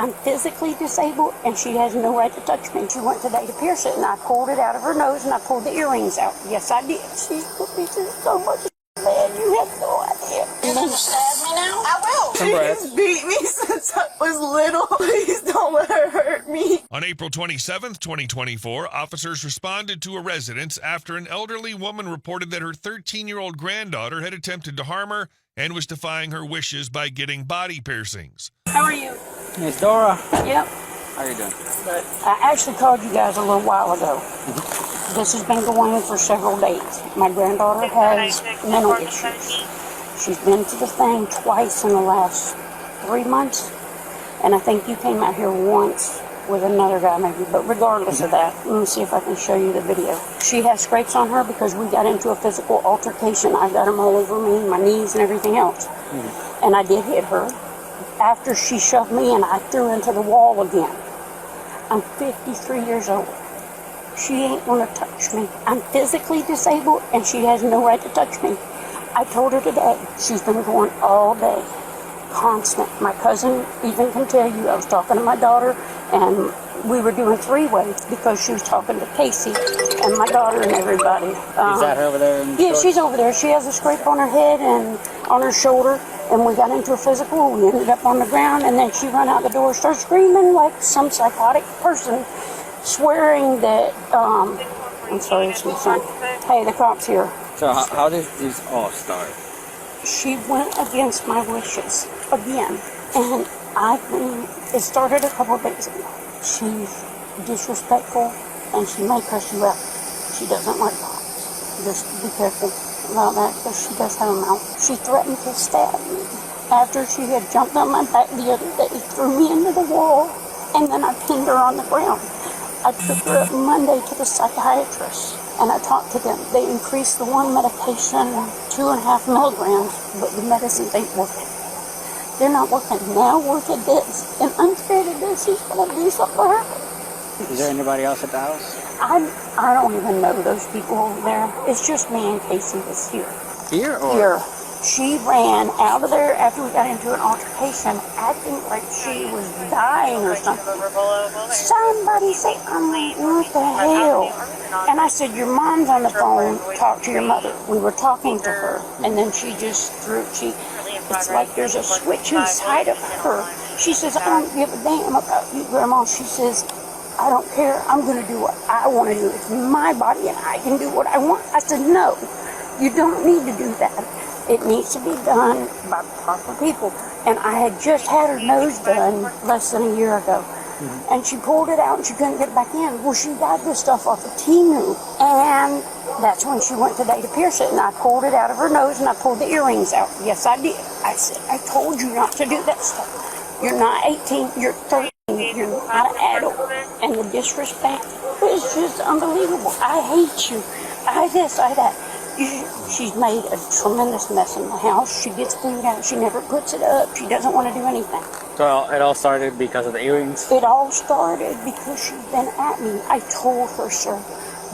I'm physically disabled, and she has no right to touch me. She went today to pierce it, and I pulled it out of her nose, and I pulled the earrings out. Yes, I did. She's put me through so much, man. You have no idea. You're going to stab me now? I will. She has beat me since I was little. Please don't let her hurt me. On April 27th, 2024, officers responded to a residence after an elderly woman reported that her 13-year-old granddaughter had attempted to harm her and was defying her wishes by getting body piercings. How are you? Miss Dora. Yep. How you doing? But I actually called you guys a little while ago. This has been going on for several days. My granddaughter has mental issues. She's been to the thing twice in the last 3 months, and I think you came out here once with another guy maybe, but regardless of that, let me see if I can show you the video. She has scrapes on her because we got into a physical altercation. I got them all over me, my knees and everything else. And I did hit her. After she shoved me and I threw into the wall again. I'm 53 years old. She ain't gonna touch me. I'm physically disabled and she has no right to touch me. I told her today, she's been going all day. Constant. My cousin even can tell you, I was talking to my daughter and we were doing three-way because she was talking to Casey and my daughter and everybody. Is that her over there? Yeah, she's over there. She has a scrape on her head and on her shoulder, and we got into a physical. We ended up on the ground, and then she ran out the door, started screaming like some psychotic person, swearing that, I'm sorry, it's my son. Hey, the cop's here. So how did this all start? She went against my wishes again, and it started a couple of days ago. She's disrespectful, and she may cuss you out. She doesn't like cops. Just be careful about that, because she does have a mouth. She threatened to stab me after she had jumped on my back the other day, threw me into the wall, and then I pinned her on the ground. I took her up Monday to the psychiatrist, and I talked to them. They increased the one medication 2.5 milligrams, but the medicines ain't working. They're not working. Now work at this, and I'm scared of this. He's gonna do something to her. Is there anybody else at the house? I don't even know those people over there. It's just me and Casey that's here. Here or? Here. She ran out of there after we got into an altercation, acting like she was dying or something. Somebody say, what the hell? And I said, your mom's on the phone, talk to your mother. We were talking to her, and then she just it's like there's a switch inside of her. She says, I don't give a damn about you, Grandma. She says, I don't care. I'm going to do what I want to do. It's my body, and I can do what I want. I said, no, you don't need to do that. It needs to be done by proper people. And I had just had her nose done less than a year ago. And she pulled it out and she couldn't get it back in. Well, she got this stuff off of Temu. And that's when she went today to pierce it. And I pulled it out of her nose and I pulled the earrings out. Yes, I did. I said, I told you not to do that stuff. You're not 18, you're 13, you're not an adult. And the disrespect is just unbelievable. I hate you. I this, I that. She's made a tremendous mess in the house. She gets food out. She never puts it up. She doesn't want to do anything. So it all started because of the earrings? It all started because she's been at me. I told her, sir,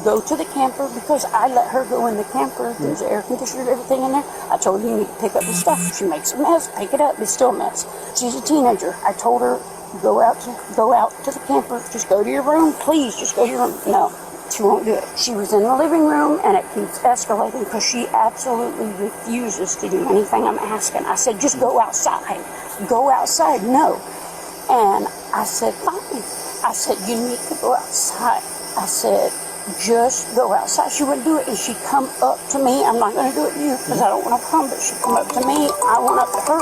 go to the camper, because I let her go in the camper. There's air conditioner, everything in there. I told her, you need to pick up the stuff. She makes a mess, pick it up. It's still a mess. She's a teenager. I told her, go out to the camper. Just go to your room. Please, just go to your room. No. She won't do it. She was in the living room, and it keeps escalating because she absolutely refuses to do anything I'm asking. I said, just go outside. Go outside. No. And I said, fine. I said, you need to go outside. I said, just go outside. She wouldn't do it, and she'd come up to me. I'm not going to do it to you because I don't want to come, but she'd come up to me. I went up to her,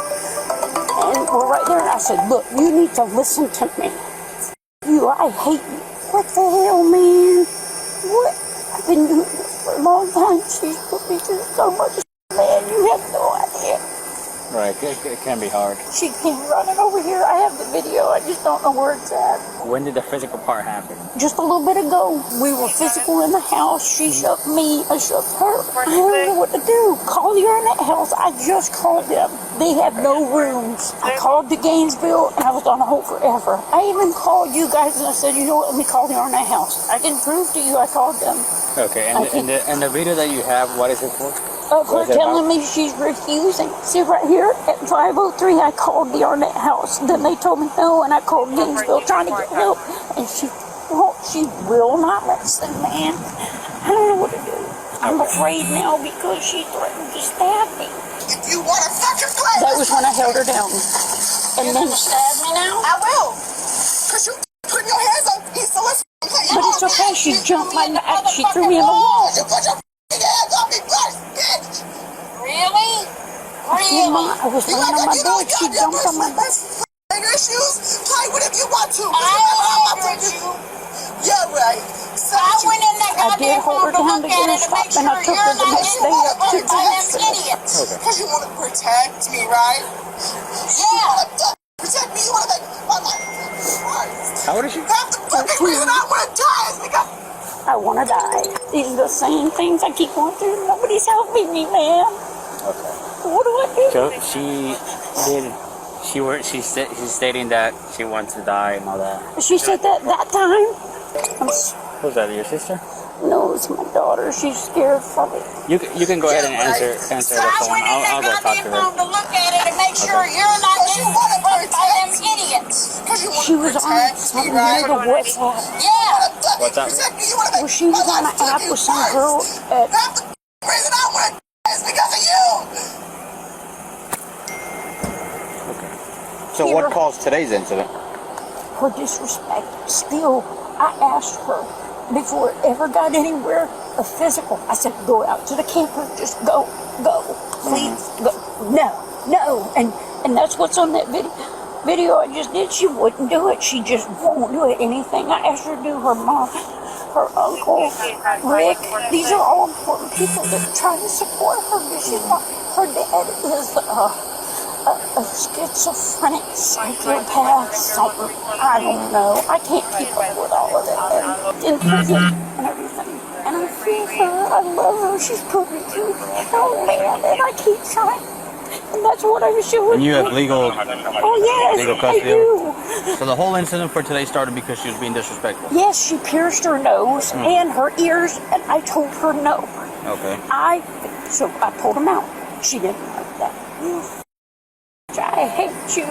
and we're right there. And I said, look, you need to listen to me. I hate you. What the hell, man? What? I've been doing this for a long time. She's put me through so much, man. You have no idea. Right, it can be hard. She came running over here. I have the video. I just don't know where it's at. When did the physical part happen? Just a little bit ago. We were physical in the house. She shoved me. I shoved her. I don't know what to do. Call the Arnett House. I just called them. They have no rooms. I called to Gainesville, and I was on hold forever. I even called you guys, and I said, you know what, let me call the Arnett House. I can prove to you I called them. Okay, and the video that you have, what is it for? of her telling me she's refusing. See right here at 5:03, I called the Arnett house. Then they told me no, and I called Gainesville trying to get help, and she will not listen, man. I don't know what to do. I'm afraid now because she threatened to stab me. If you want to fuck your flag, That was when I held her down. And then stab me now? I will. Because you putting your hands on East Elizabeth. But it's okay. She jumped my back. She threw me in the wall. You put your hands on me first, bitch. Really? I was laying on my bed. She jumped on my back. Issues, play with if you want to. I heard you. Yeah, right. So I went in that I did goddamn hold her room to down look to get at her it to make stopped, and I sure took her you're the not next getting day up to hurt by them Jackson. idiots. because you want to protect me, right? You want to protect me. You want to make my life. How old is she? Half the fucking reason I want to die is because I want to die. These are the same things I keep going through. Nobody's helping me, man. Okay. What do I do? So she's stating that she wants to die and all that. She said that time. Who's that? Your sister? No, it's my daughter. She's scared from it. You can go ahead and answer the So phone. I went in I'll that go talk goddamn to her. room to look at it and make sure you're not getting hurt by them idiots. She was on something near the WhatsApp. Yeah. What's up? Well, she was on an app with some girl at half the reason I want to die is because of you. So what caused today's incident? her disrespect. Still, I asked her before it ever got anywhere a physical. I said, go out to the camper, just go, please, go. No, and that's what's on that video I just did. She wouldn't do it. She just won't do it. Anything I asked her to do, her mom, her uncle, Rick, these are all important people that try to support her. But she's not. Her dad is a schizophrenic psychopath, something. I don't know. I can't keep up with all of that. And in prison and everything. And I feel for her. I love her. She's put me through hell, man. And I keep trying. And that's what I should. And you have legal yes, legal I custody? do. So the whole incident for today started because she was being disrespectful. Yes, she pierced her nose and her ears, and I told her no. Okay. So I pulled them out. She didn't like that. I hate you.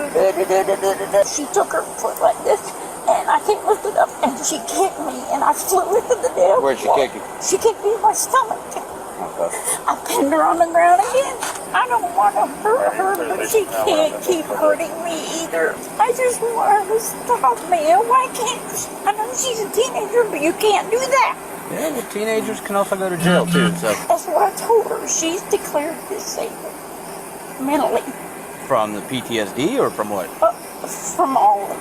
She took her foot like this, and I can't lift it up, and she kicked me, and I flew into the damn Where'd she wall. kick you? She kicked me in my stomach. Okay. I pinned her on the ground again. I don't want to hurt her, but she can't keep hurting me either. I just want her to stop, man. Why can't... I know she's a teenager, but you can't do that. Yeah, well, teenagers can also go to jail too. So That's what I told her. She's declared disabled. Mentally. from the PTSD or from what? From all of it.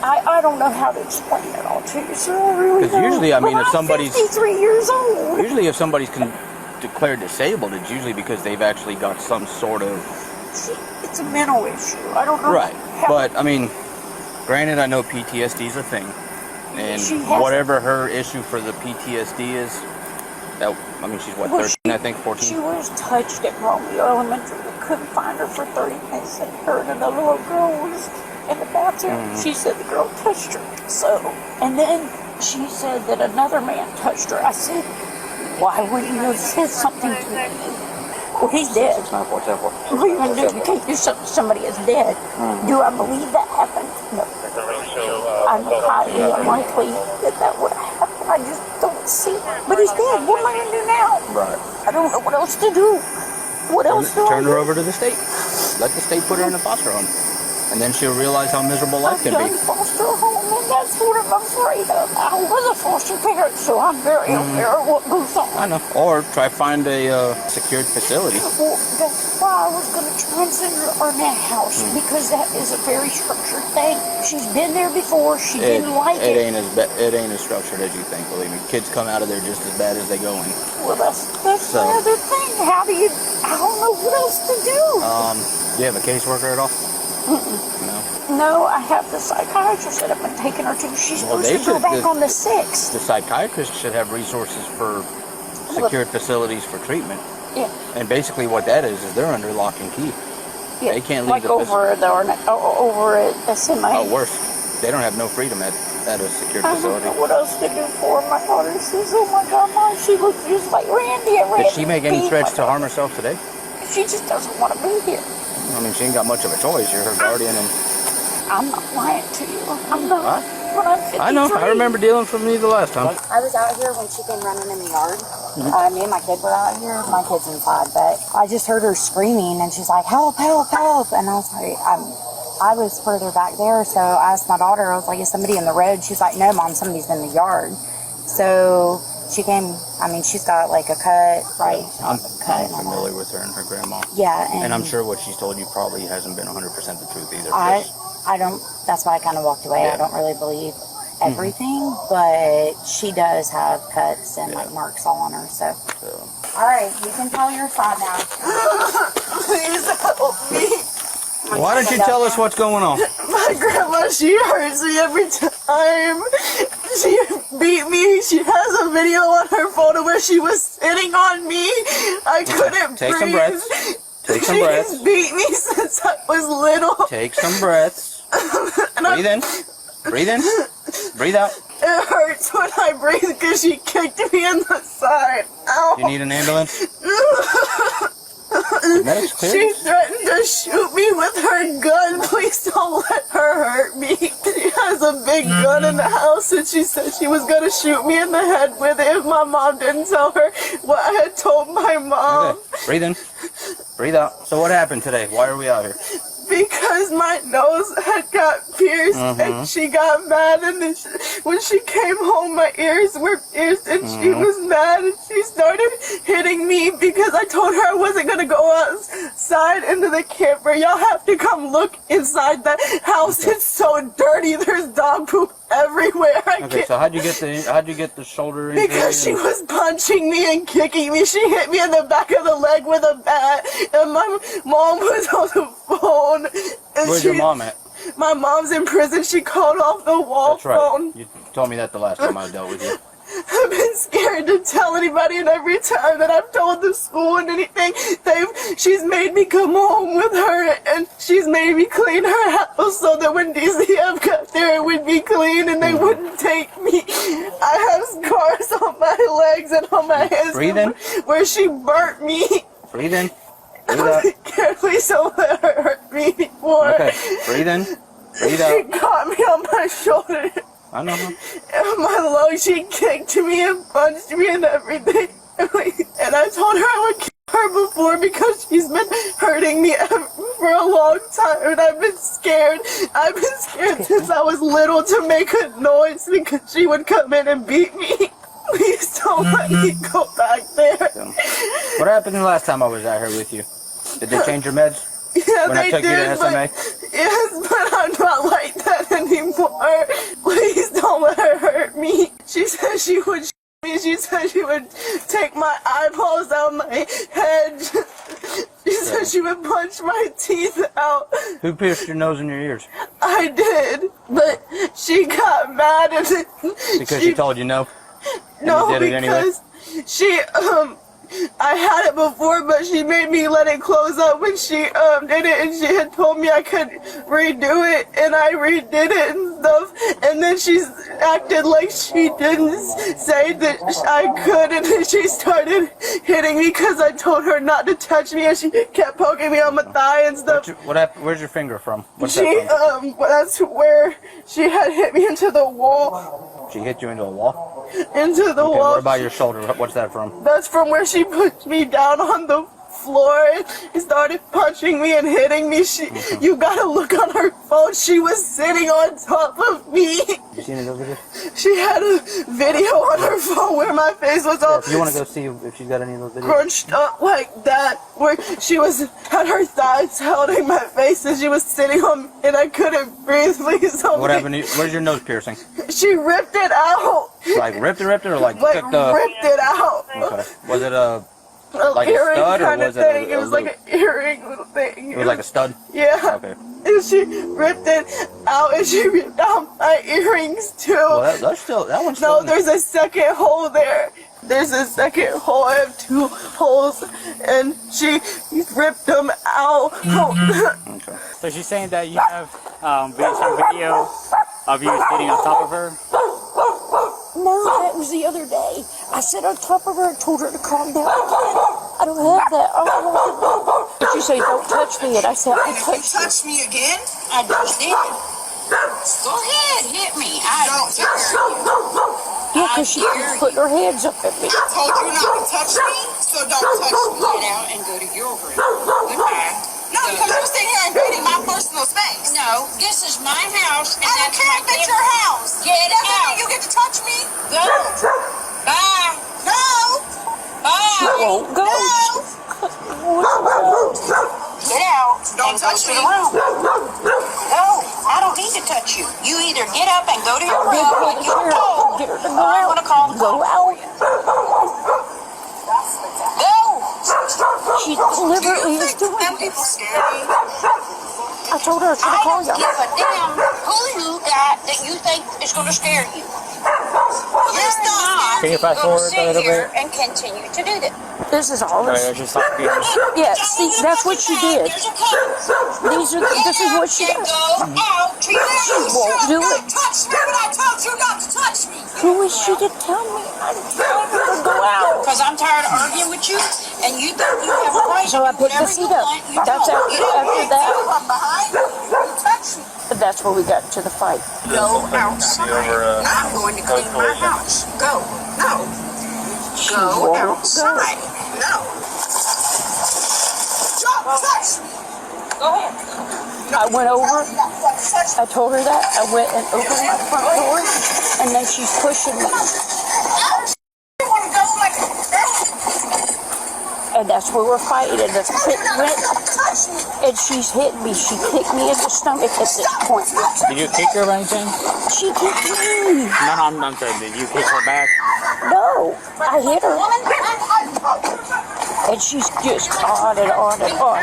I don't know how to explain it all to you, so I really Because usually, I mean, But if somebody's- I'm 53 years old. Usually, if somebody's declared disabled, it's usually because they've actually got some sort of It's a mental issue. I don't know. right. how- But I mean, granted, I know PTSD is a thing, and She has whatever her issue for the PTSD is, that I mean, she's what, Well, 13, I think, 14. She was touched at Romeo Elementary. We couldn't find her for 30 minutes. And her and another little girl was in the bathroom. She said the girl touched her. So, and then she said that another man touched her. I said, why wouldn't you have said something to me? Well, he's dead. 69474. What are you going to do? You can't do something to somebody that's dead. Do I believe that happened? No. I'm highly unlikely that would have happened. I just don't see it. But he's dead. What am I going to do now? Right. I don't know what else to do. What else do I Turn do? her over to the state. Let the state put her in a foster home, and then she'll realize how miserable life I've can done be. foster home, and that's what I'm afraid of. I was a foster parent, so I'm very aware of what goes on. I know. Or try find a secured facility. Well, that's why I was going to try and send her to Arnett House, because that is a very structured thing. She's been there before. She didn't like It it. ain't as structured as you think. Believe me, kids come out of there just as bad as they go in. Well, that's So- the other thing. How do you... I don't know what else to do. Do you have a caseworker at all? No. No, I have the psychiatrist that I've been taking her to. She's Well, supposed they to go should- back on the 6th. The psychiatrist should have resources for secured facilities for treatment. Yeah. And basically, what that is they're under lock and key. Yeah, They can't leave like the over at the over at SMA. Oh, worse. They don't have no freedom at at a secure I don't facility. know what else to do for her. My daughter says, oh my God, Mom, she looks just like Randy. And Did Randy she make any beat threats to my harm herself today? daughter. She just doesn't want to be here. I mean, she ain't got much of a choice. You're her guardian, and I'm not lying to you. I'm not. Huh? But I'm 53. I know. I remember dealing from me the last time. I was out here when she came running in the yard. Me and my kid were out here. My kid's inside, but I just heard her screaming, and she's like, "Help! Help! Help!" And I was like, I was further back there, so I asked my daughter. I was like, "Is somebody in the road?" She's like, "No, Mom, somebody's in the yard." So she came. I mean, she's got like a cut, right? I'm cut. familiar with her and her grandma. Yeah, And I'm sure what she's told you probably hasn't been 100% the truth either. I don't. That's why I kind of walked away. Yeah. I don't really believe everything, but she does have cuts and like marks all on her. So, all right, you can tell your side now. Please help me. Why don't you tell us what's going on? My grandma, she hurts me every time. She beat me. She has a video on her phone where she was sitting on me. I couldn't Take breathe. some breaths. Take some She's breaths. beat me since I was little. Take some breaths. Breathe in. Breathe in. Breathe out. It hurts when I breathe because she kicked me in the side. Ow. You need an ambulance? Medics clear? She threatened to shoot me with her gun. Please don't let her hurt me. She has a big gun in the house, and she said she was going to shoot me in the head with it if my mom didn't tell her what I had told my mom. Okay. Breathe in. Breathe out. So what happened today? Why are we out here? Because my nose had got pierced, and she got mad, and then when she came home, my ears were pierced, and she was mad, and she started hitting me because I told her I wasn't going to go outside into the camper. Y'all have to come look inside the house. It's so dirty. There's dog poop everywhere. Okay, so how'd you get the shoulder injury? Because she was punching me and kicking me. She hit me in the back of the leg with a bat, and my mom was on the phone. And Where's your mom at? My mom's in prison. She called off the wall That's right. phone. You told me that the last time I dealt with you. I've been scared to tell anybody, and every time that I've told the school and anything, she's made me come home with her, and she's made me clean her house so that when DCF got there, it would be clean and they wouldn't take me. I have scars on my legs and on my hands Breathe in. where she burnt me. Breathe in. Breathe out. Please don't let her hurt me anymore. Okay. Breathe in. Breathe She out. caught me on my shoulder. I know. And my lung, she kicked me and punched me and everything. And I told her I would kill her before because she's been hurting me for a long time. And I've been scared. I've been scared since I was little to make a noise because she would come in and beat me. Please don't let me go back there. What happened the last time I was out here with you? Did they change your meds? Yeah, When I they took you to did, SMA? but yes, but I'm not like that anymore. Please don't let her hurt me. She said she would shoot me. She said she would take my eyeballs out my head. She said she would punch my teeth out. Who pierced your nose and your ears? I did, but she got mad and Because she told you no? no, you did it anyway? because she I had it before, but she made me let it close up when she did it, and she had told me I could redo it, and I redid it and stuff, and then she acted like she didn't say that I could, and then she started hitting me because I told her not to touch me, and she kept poking me on my thigh and stuff. What happened? Where's your finger from? What's She that from? that's where she had hit me into the wall. She hit you into a wall? Into the Okay, wall. what about your shoulder? What's that from? That's from where she put me down on the floor and started punching me and hitting me. You gotta look on her phone. She was sitting on top of me. You seen those videos? She had a video on her phone where my face was all If you want to go see if she's got any of those videos. crunched up like that, where she had her thighs holding my face and she was sitting on me and I couldn't breathe. Please help What me. happened? Where's your nose piercing? She ripped it out. Like ripped it, or like Like took the? ripped it out. Okay. Was it a? A Like a earring stud, or kind was of it thing. a It was like loop? an earring little thing. It was like a stud. Yeah. Okay. And she ripped it out and she ripped out my earrings too. Well, that one's still. No, in there's a second hole there. There's a second hole. I have two holes and she ripped them out. Okay. So she's saying that you have some video of you sitting on top of her? No, that was the other day. I sat on top of her and told her to calm down. I don't have that. But you say, don't touch me. And I said, I If you touched you. touch me again, I just did. Go ahead, hit me. I don't dare you. Yeah, because she keeps putting her hands up at me. I told you not to touch me, so don't touch me. get out and go to your room. Goodbye. No, because you're sitting here invading my personal space. No, this is my house, and I don't that's care my if it's your house. Get Doesn't out. mean you get to touch me. Go. Bye. No. Bye. Won't go. Get out Don't and go touch to me. the room. No, I don't need to touch you. You either get up and go to your room like you were told, Get her to or go I'm out. going to call the Go cops out. for you. Go. She deliberately is doing Them it. people scare me. I told her I should I have called don't you. give a damn who you got that you think is going to scare you. You're not Can you fast going to forward a sit little here bit? and continue to do that. This is all Alright, this. let's just stop here. Yeah, see, that's what she did. There's a cop. This is what she Get does. out and go out to your She room. won't do it. Touch me when I told you not to touch me. Who is she to tell me? I'm telling her to go out. Because I'm tired of arguing with you, and you think you have a right So I to do picked the whatever seat you up. want. You That's don't. Get out. after that. I'm behind you. You touch me. That's where we got to the fight. Go outside. I'm going to clean my house. Go. No. She Go won't outside. No. Don't touch me. Go ahead. I went over. Touch I told her that. I went and opened my front door, and then she's pushing me. You want to go like And that's where we're fighting. And the pit went, touch me. and she's hitting me. She kicked me in the stomach at this point. Did you kick her by any chance? She kicked me. No, I'm sorry. Did you kick her back? No, I hit her. And she's just on and on and on.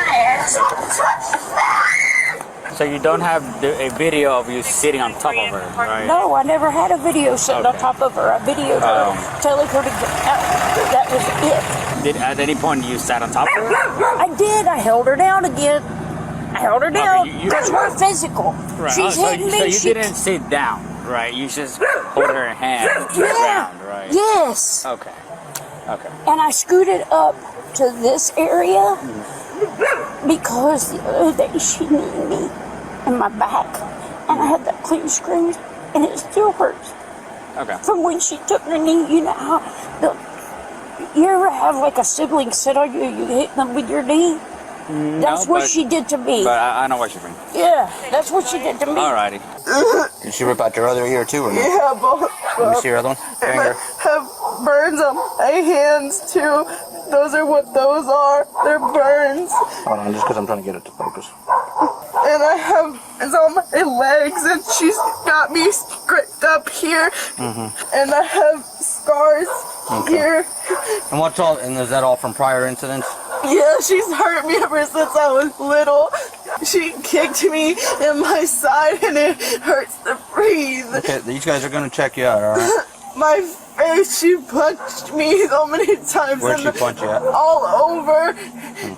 So you don't have a video of you sitting on top of her, right? No, I never had a video sitting on Okay. top of her. I videoed her, telling her to get out. That was it. Did at any point you sat on top of her? I did. I held her down again. I held her down you- because we're physical. She's so, hitting so me. you She, didn't sit down, right? You just hold her hand to the yeah. ground, right? Yes. Okay. Okay. And I scooted up to this area because the other day she kneed me in my back, and I had that clean screen, and it still hurts Okay. from when she took the knee. You know how you ever have like a sibling sit on you, you hit them with your knee? That's what but- she did to me. But I know what you mean. Yeah, that's what she did to me. Alrighty. Did she rip out your other ear too, or no? Yeah, both. Let me see your other one. Finger. Have burns on my hands too. Those are what those are. They're burns. Hold on, just because I'm trying to get it to focus. And I have it's on my legs, and she's got me scraped up here. And I have scars here. And what's all? And is that all from prior incidents? Yeah, she's hurt me ever since I was little. She kicked me in my side, and it hurts to breathe. Okay, these guys are gonna check you out. All right. My face, she punched me so many times. Where'd in she the- punch you at? all over,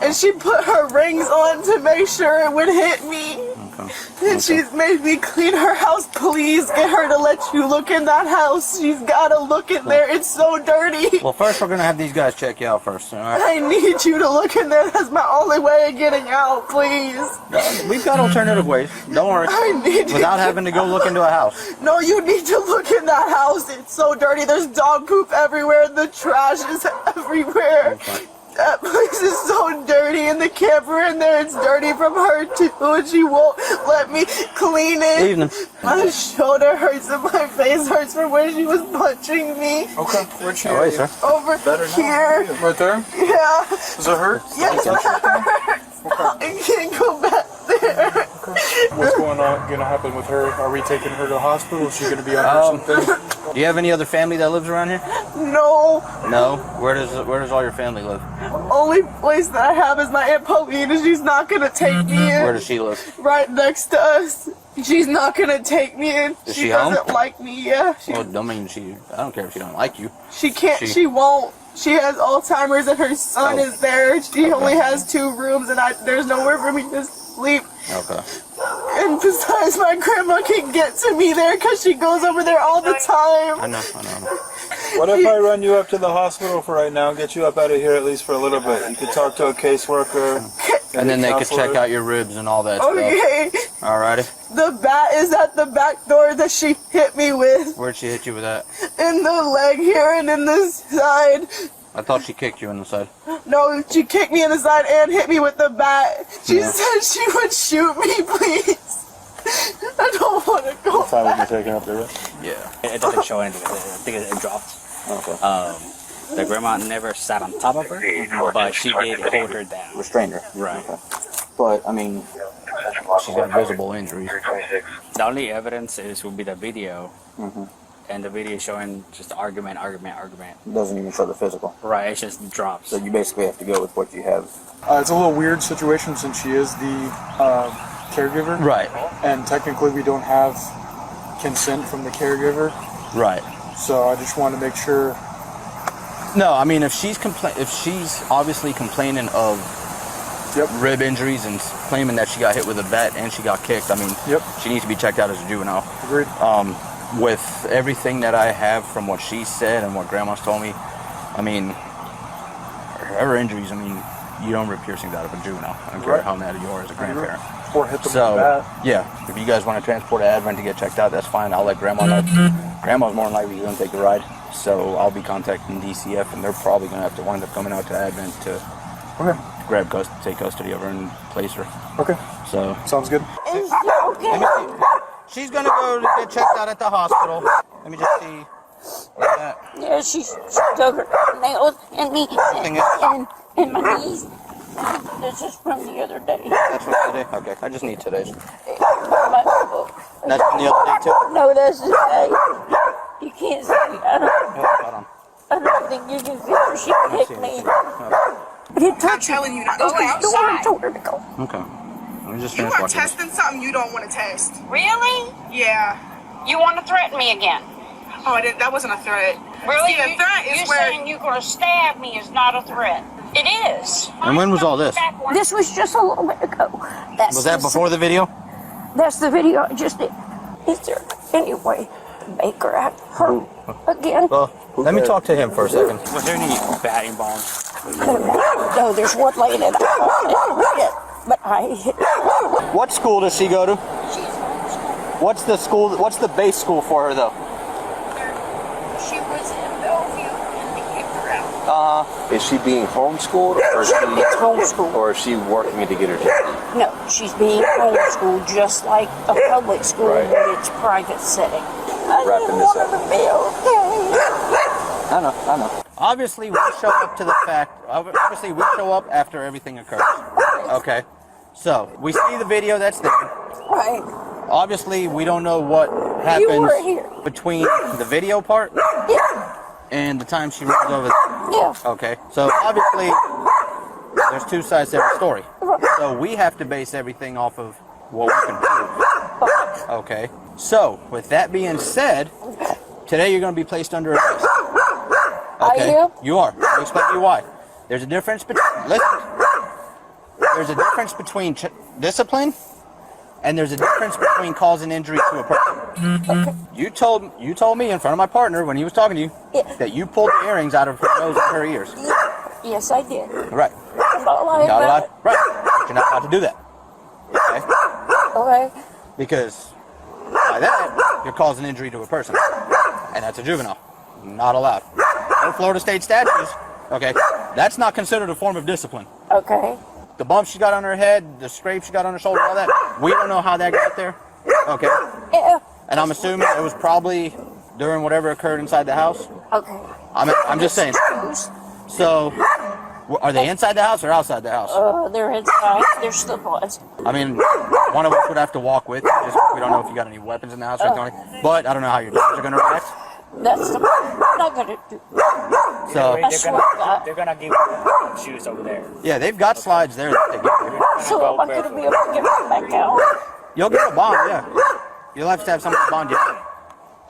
and she put her rings on to make sure it would hit me. Okay. And she's made me clean her house. Please get her to let you look in that house. She's gotta look in there. It's so dirty. Well, first we're gonna have these guys check you out first. All right. I need you to look in there. That's my only way of getting out, please. We've got alternative ways. Don't worry. I need Without you. having to go look into a house. No, you need to look in that house. It's so dirty. There's dog poop everywhere. The trash is everywhere. That place is so dirty, and the camper in there, it's dirty from her too, and she won't let me clean it. Evening. My shoulder hurts and my face hurts from where she was punching me. Okay, where'd she Oh, wait, sir. Over here. Right there? Yeah. Does it hurt? Yes, that hurts. I can't go back there. What's going on? Gonna happen with her? Are we taking her to the hospital? Is she gonna be under something? Do you have any other family that lives around here? No. No. Where does all your family live? Only place that I have is my Aunt Pauline, and she's not gonna take me in. Where does she live? Right next to us. She's not gonna take me in. Is she she home? doesn't like me. Yeah. Well, don't mean I don't care if she don't like you. She can't. She- She won't. She has Alzheimer's, and her son Oh. is there. She only has 2 rooms, and there's nowhere for me to sleep. Okay. And besides, my grandma can get to me there because she goes over there all the time. I know. What if I run you up to the hospital for right now, get you up out of here at least for a little bit? You could talk to a caseworker. And then they could counselor. check out your ribs and all that stuff. Okay. Alrighty. The bat is at the back door that she hit me with. Where'd she hit you with that? In the leg here and in the side. I thought she kicked you in the side. No, she kicked me in the side and hit me with the bat. She said she would shoot me, please. I don't want to go What time would you back. take her up there? Yeah. It doesn't show anything. I think it dropped. Okay. The grandma never sat on top of her, but she did hold her down. Restrained her. Right. Okay. But, I mean, she's got visible injuries. The only evidence will be the video, Mm-hmm. and the video showing just argument. It doesn't even show the physical. Right, it just drops. So you basically have to go with what you have. It's a little weird situation since she is the caregiver. Right. And technically we don't have consent from the caregiver. Right. So I just want to make sure. No, I mean, if she's obviously complaining of rib injuries and claiming that she got hit with a bat and she got kicked, I mean, she needs to be checked out as a juvenile. Agreed. With everything that I have from what she said and what Grandma's told me, I mean, her injuries, I mean, you don't rip piercings out of a juvenile. I don't care how mad you are as a grandparent. Or hit them So, with a bat. yeah, if you guys want to transport Advent to get checked out, that's fine. I'll let Grandma know. Grandma's more than likely going to take a ride. So I'll be contacting DCF, and they're probably going to have to wind up coming out to Advent to take custody of her and place her. Okay. So Sounds good. Is it okay? she's going to go to get checked out at the hospital. Let me just see. Yeah, she dug her nails in me and my knees. This is from the other day. That's from today? Okay, I just need today's. My book. That's from the other day, too? No, that's today. You can't see. Hold on. I don't think you can see her. She kicked me. I didn't touch her. telling you to go The woman outside. told her to go. Okay. Let me just You finish are watching this. testing something you don't want to test. Really? Yeah. You want to threaten me again? Oh, that wasn't a threat. Really? See, a threat is you where... saying you're going to stab me is not a threat. It is. And when was all this? This was just a little bit ago. Was that before the video? That's the video I just did. Is there any way to make her act hurt again? Well, let me talk to him for a second. Was there any bat involved? No, there's one lady that I hit, but I hit. What school does she go to? What's the school? What's the base school for her, though? She was in Bellevue and they kicked her out. Is she being homeschooled, or is It's homeschooled. or is she working to get her degree? No, she's being homeschooled just like a public school, Right. but it's private setting. I Wrapping didn't this want up. her to be okay. I know. Obviously, we show up to the fact. Obviously, we show up after everything occurs. Okay. So we see the video that's there. Right. Obviously, we don't know what You happens were here. between the video part Yeah. and the time she runs over. Yeah. Okay. So obviously, there's two sides to every story. So we have to base everything off of what we can prove. Okay. So with that being said, today you're going to be placed under arrest. Okay. I am? You are. I'll explain to you why. There's a difference between. Listen. There's a difference between discipline, and there's a difference between causing injury to a person. You told me in front of my partner when he was talking to you that you pulled the earrings out of her nose and her ears. Yes, I did. Right. I'm not lying Not about allowed. it. Right. But you're not allowed to do that. Okay. Okay. Because by that you're causing injury to a person, and that's a juvenile. Not allowed. No Florida State statutes. Okay. That's not considered a form of discipline. Okay. The bump she got on her head, the scrape she got on her shoulder, all that, we don't know how that got there. Okay. Yeah. And I'm assuming it was probably during whatever occurred inside the house. Okay. I'm just saying. So, are they inside the house or outside the house? They're inside. They're slip ons. I mean, one of us would have to walk with you. Just, we don't know if you got any weapons in the house or anything. But I don't know how your dogs are going to react. That's the I'm not gonna do. So, They're gonna give you shoes over there. yeah, they've got slides there that they get. So am I gonna be able to get it back out? You'll get a bond, yeah. You'll have to have somebody to bond you.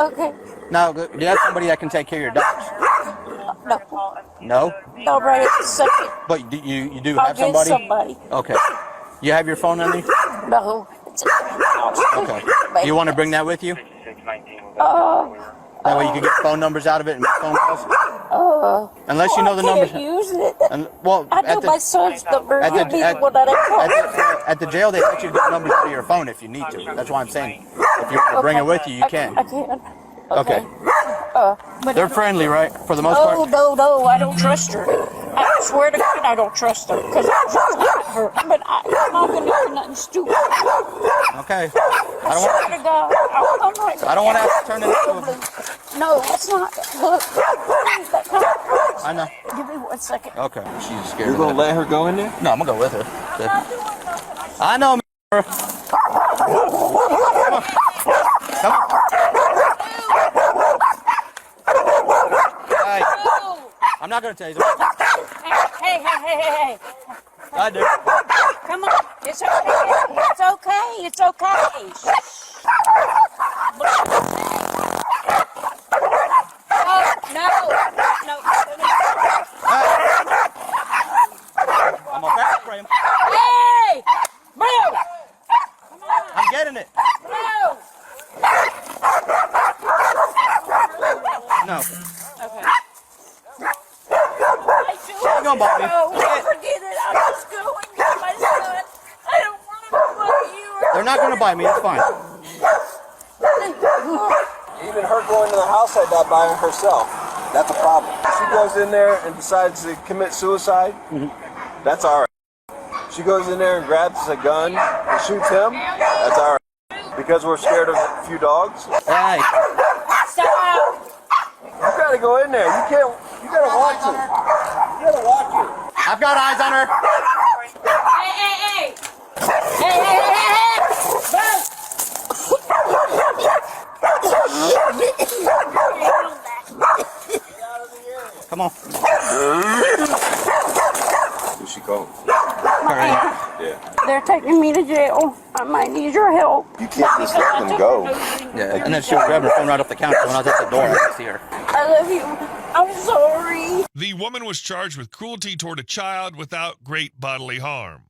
Okay. Now, you have somebody that can take care of your dogs. No. No? No, right at the second. But you do I'll have get somebody? somebody. Okay. You have your phone on you? No. Okay. You want to bring that with you? That way you can get phone numbers out of it and make phone calls? Unless you know the numbers. I can't use it. Well, I know my son's number. He'll be the one that I call. at the jail, they let you get numbers out of your phone if you need to. That's why I'm saying. If you want to bring it with you, you can. I can. Okay. They're friendly, right? For the most Oh, part? no, I don't trust her. I swear to God, I don't trust her. Because I just got her. But I'm not going to do nothing stupid. Okay. I swear to God. I don't want to have to turn it into a... No, it's not. Look. I know. Give me 1 second. Okay. She's scared. You're going to let her go in there? No, I'm going to go with her. I know, Come on. Come on. Hey. I'm not going to tase her. Hey. I do. Come on. It's okay. It's okay. No. I'm going to back spray him. Hey! Move! I'm getting it. Move! No. Okay. You're going to bite me. Forget it. I'm just going to get my son. I don't want to bite you. They're not going to bite me. It's fine. Even her going to the house like that by herself, that's a problem. She goes in there and decides to commit suicide, that's all right. She goes in there and grabs a gun and shoots him, that's all right. Because we're scared of a few dogs. Hey. Stop! You gotta go in there. You can't, you gotta watch her. You gotta watch her. I've got eyes on her. Hey! Come on. Who's she calling? They're taking me to jail. I might need your help. You can't just let them go. Yeah, and then she was grabbing her phone right off the counter. When I was at the door, I could see her. I love you. I'm sorry. The woman was charged with cruelty toward a child without great bodily harm.